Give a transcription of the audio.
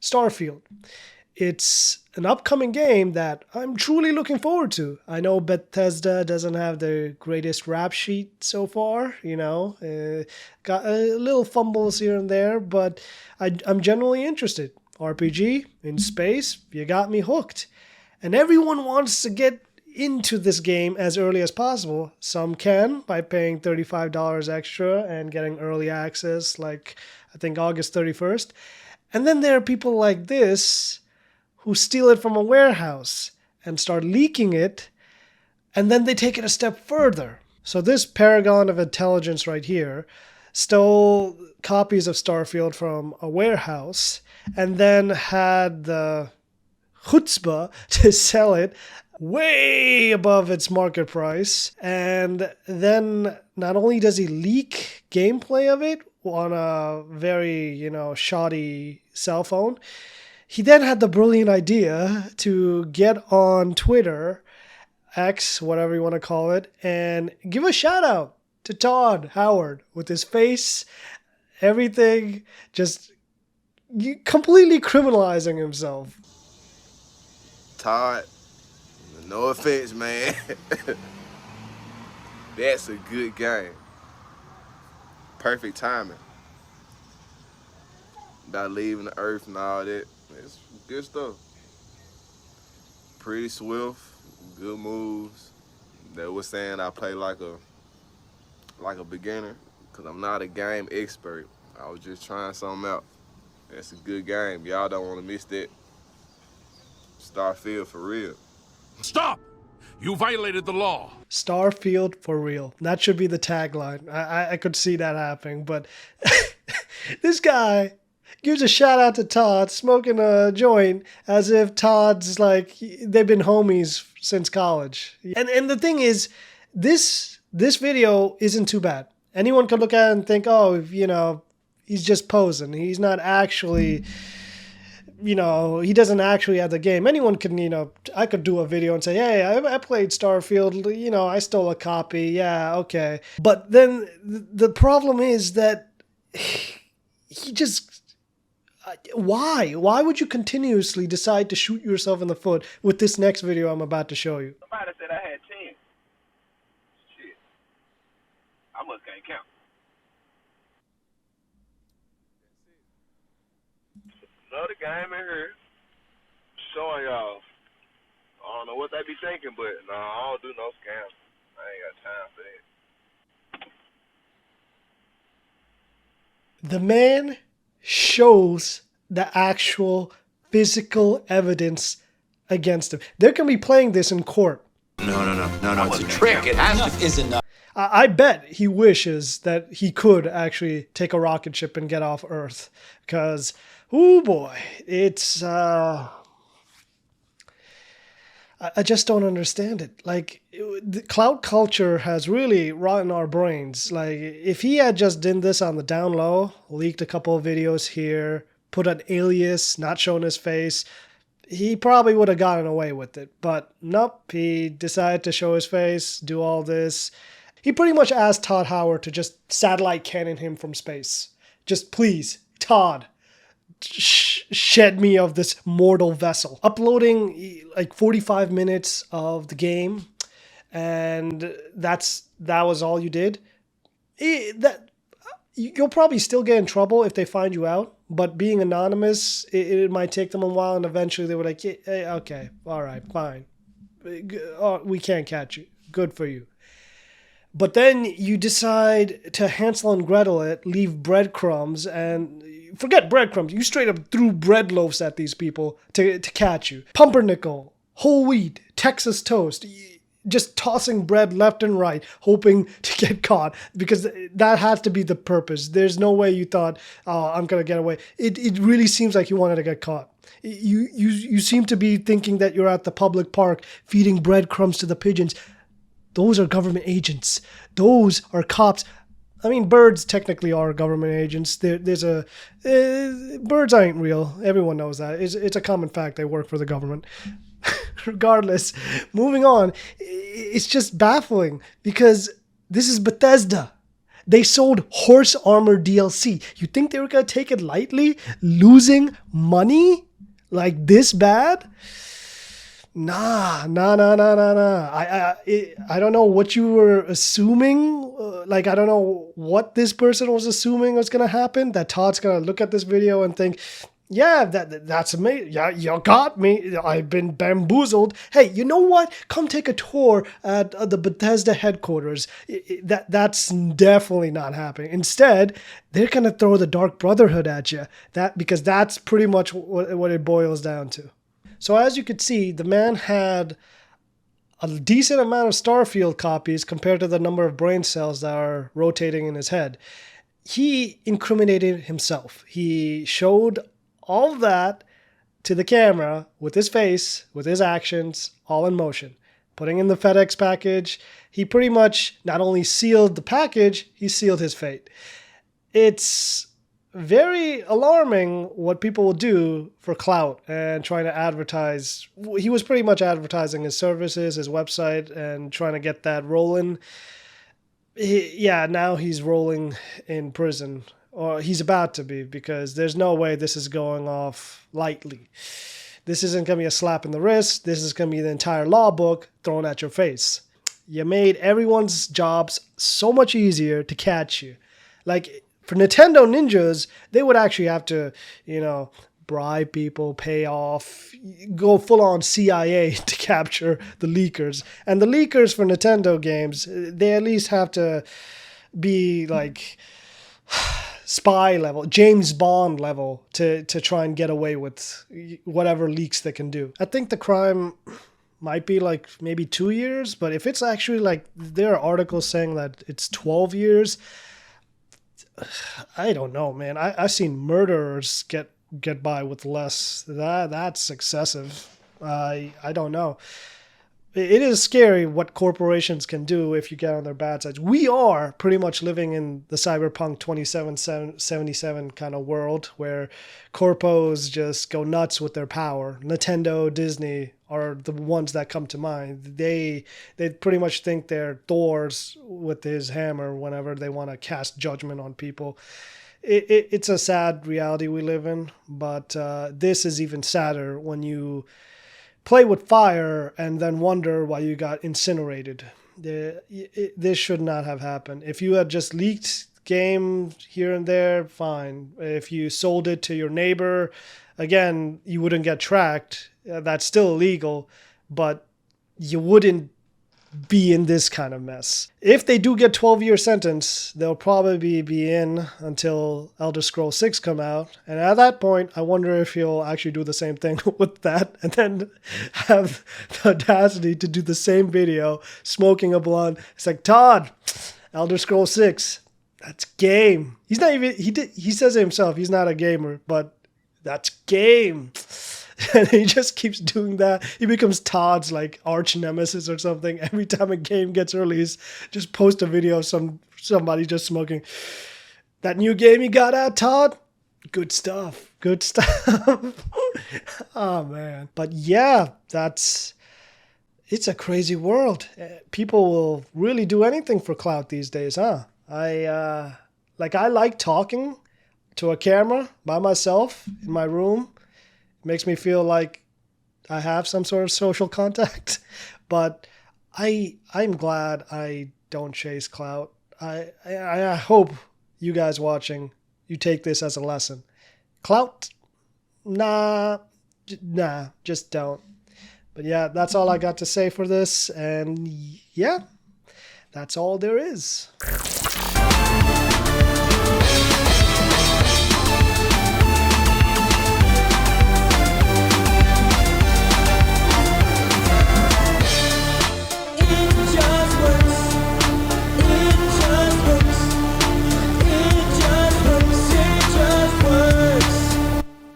Starfield. It's an upcoming game that I'm truly looking forward to. I know Bethesda doesn't have the greatest rap sheet so far, got a little fumbles here and there, but I'm genuinely interested. RPG in space, you got me hooked. And everyone wants to get into this game as early as possible. Some can by paying $35 extra and getting early access, like I think August 31st. And then there are people like this who steal it from a warehouse and start leaking it, and then they take it a step further. So this paragon of intelligence right here stole copies of Starfield from a warehouse and then had the chutzpah to sell it way above its market price. And then not only does he leak gameplay of it on a very, shoddy cell phone, he then had the brilliant idea to get on Twitter, X, whatever you want to call it, and give a shout out to Todd Howard with his face, everything, just completely criminalizing himself. Todd, no offense, man. That's a good game. Perfect timing. About leaving the earth and all that. It's good stuff. Pretty swift, good moves. They were saying I play like a beginner, because I'm not a game expert. I was just trying something out. It's a good game. Y'all don't want to miss that. Starfield for real. Stop! You violated the law. Starfield for real. That should be the tagline. I could see that happening, but this guy gives a shout out to Todd smoking a joint as if Todd's like, they've been homies since college. And the thing is, this video isn't too bad. Anyone could look at it and think, oh, he's just posing. He's not actually, he doesn't actually have the game. Anyone can, I could do a video and say, hey, I played Starfield, I stole a copy. Yeah, okay. But then the problem is that he just, why? Why would you continuously decide to shoot yourself in the foot with this next video I'm about to show you? Somebody said I had 10. Shit. I must can't count. Another game in here showing y'all. I don't know what they be thinking, but no, I don't do no scams. I ain't got time for that. The man shows the actual physical evidence against him. They can be playing this in court. No, it's a trick. It has to. Is enough. I bet he wishes that he could actually take a rocket ship and get off Earth. Because, oh boy, it's... I just don't understand it. Like, the clout culture has really rotten our brains. Like, if he had just done this on the down low, leaked a couple of videos here, put an alias, not showing his face, he probably would have gotten away with it. But nope, he decided to show his face, do all this. He pretty much asked Todd Howard to just satellite cannon him from space. Just please, Todd, shed me of this mortal vessel. Uploading like 45 minutes of the game, and that was all you did. You'll probably still get in trouble if they find you out, but being anonymous, it might take them a while, and eventually they were like, hey, okay, all right, fine. We can't catch you. Good for you. But then you decide to Hansel and Gretel it, leave breadcrumbs, and forget breadcrumbs. You straight up threw bread loaves at these people to catch you. Pumpernickel, whole wheat, Texas toast, just tossing bread left and right, hoping to get caught, because that had to be the purpose. There's no way you thought, oh, I'm going to get away. It really seems like you wanted to get caught. You seem to be thinking that you're at the public park feeding breadcrumbs to the pigeons. Those are government agents. Those are cops. I mean, birds technically are government agents. Birds aren't real. Everyone knows that. It's a common fact they work for the government. Regardless, moving on, it's just baffling because this is Bethesda. They sold horse armor DLC. You think they were going to take it lightly? Losing money like this bad? Nah. I don't know what you were assuming. I don't know what this person was assuming was going to happen. That Todd's going to look at this video and think, yeah, that's amazing. Yeah, you got me. I've been bamboozled. Hey, you know what? Come take a tour at the Bethesda headquarters. That's definitely not happening. Instead, they're going to throw the Dark Brotherhood at you. Because that's pretty much what it boils down to. So as you could see, the man had a decent amount of Starfield copies compared to the number of brain cells that are rotating in his head. He incriminated himself. He showed all of that to the camera with his face, with his actions, all in motion. Putting in the FedEx package, he pretty much not only sealed the package, he sealed his fate. It's very alarming what people will do for clout and trying to advertise. He was pretty much advertising his services, his website, and trying to get that rolling. Now he's rolling in prison. Or he's about to be, because there's no way this is going off lightly. This isn't going to be a slap in the wrist. This is going to be the entire law book thrown at your face. You made everyone's jobs so much easier to catch you. Like, for Nintendo ninjas, they would actually have to, bribe people, pay off, go full-on CIA to capture the leakers. And the leakers for Nintendo games, they at least have to be like spy level, James Bond level to try and get away with whatever leaks they can do. I think the crime might be like maybe 2 years, but if it's actually like, there are articles saying that it's 12 years, I don't know, man. I've seen murderers get by with less. That's excessive. I don't know. It is scary what corporations can do if you get on their bad sides. We are pretty much living in the Cyberpunk 2077 kind of world where corpos just go nuts with their power. Nintendo, Disney are the ones that come to mind. They pretty much think they're Thor's with his hammer whenever they want to cast judgment on people. It's a sad reality we live in, but this is even sadder when you play with fire and then wonder why you got incinerated. This should not have happened. If you had just leaked game here and there, fine. If you sold it to your neighbor, again, you wouldn't get tracked. That's still illegal, but you wouldn't be in this kind of mess. If they do get 12-year sentence, they'll probably be in until Elder Scrolls 6 come out. And at that point, I wonder if he'll actually do the same thing with that and then have the audacity to do the same video, smoking a blunt. It's like, Todd, Elder Scrolls 6, that's game. He's not even, he says it himself, he's not a gamer, but that's game. And he just keeps doing that. He becomes Todd's like arch nemesis or something. Every time a game gets released, just post a video of somebody just smoking. That new game you got out, Todd? Good stuff. Good stuff. Oh, man. But yeah, it's a crazy world. People will really do anything for clout these days, huh? I like talking to a camera by myself in my room. Makes me feel like I have some sort of social contact, but I'm glad I don't chase clout. I hope you guys watching, you take this as a lesson. Clout? Nah, just don't. But yeah, that's all I got to say for this, and yeah, that's all there is.